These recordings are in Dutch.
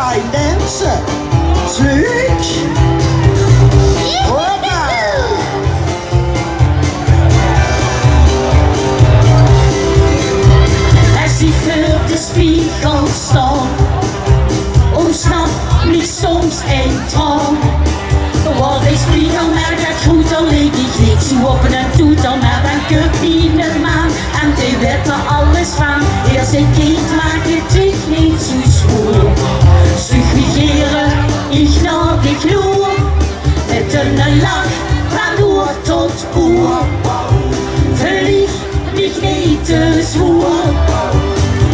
line dansen. Leuk. Hoppa. Als ik voor de spiegel sta, ontsnapt me soms een traan. Wat is spiegel, maar dat goed, dan lig ik niks op en doet dan maar dan kunt niet maan. En die weet er alles van, als een kind maakt het zich niet zo zwoer. Suggereren, ik naar de kloer, met een lach van oor tot oor. Verlieg mich niet te zwoer.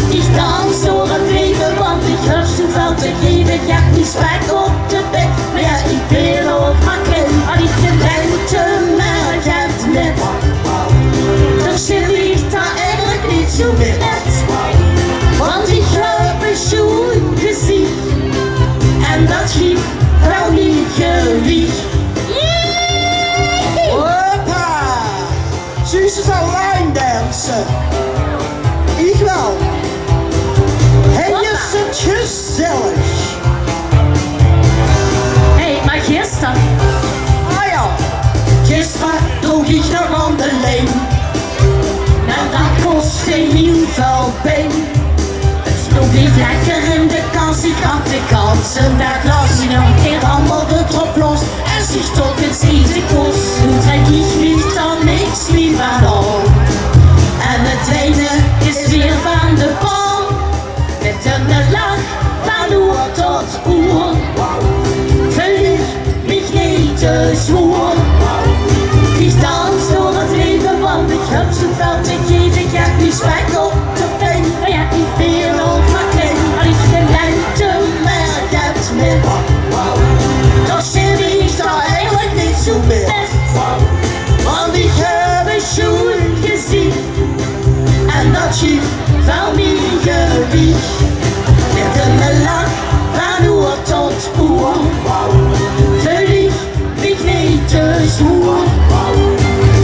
Ik dans door het leven, want ik heb zoveel te geven. Ik heb niet spijt op de bek, maar ja, ik ben ook maar klein. Al ik de ruimte, maar gaat met. Dan zit ik daar eigenlijk niet zo net. Want ik heb een schoen gezien. En dat geeft wel niet gewicht. Hoppa. Suze zal line dansen. Ik wel. En je zit gezellig. Hé, maar gisteren, Ah ja. gisteren droeg ik nog aan de leen. Nou, dat kostte heel veel pijn. Het stond niet lekker in de kans, ik had de kans. En daar las hij nog een keer allemaal de drop los. En zich tot het ziet kost. Toen trek ik niet dan niks meer van al. En het tweede is weer van de bal. Met een lach van oor tot oor. Verlieg mich niet te zwoer. Ik dans door het leven, want ik heb zoveel te geven. Ik heb niet spijt op de pijn, maar ja, ik ben ook maar klein. Al ik de lente, maar gaat met. Dan zit ik daar eigenlijk niet zo best. Want ik heb een schoen gezien. En dat geeft wel meer gewicht. Met een lach van oor tot oor. Verlieg mich niet te zwoer.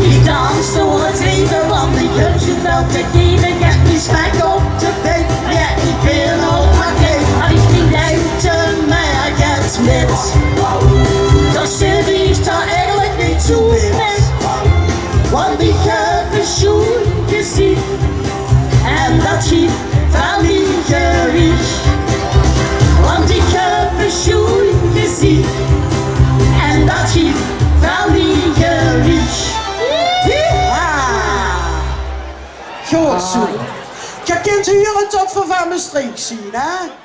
Ik dans door het leven, want ik heb zoveel te geven. Ik heb niet spijt op de been, maar ja, ik ben ook maar klein. Al ik niet ruimte, maar gaat met. Dan zit ik daar eigenlijk niet zo best. Want ik heb een schoen gezien. En dat geeft wel meer gewicht. Want ik heb een schoen gezien. En dat geeft wel meer gewicht. Goed zo. Je kunt hier het op van mijn streek zien, hè?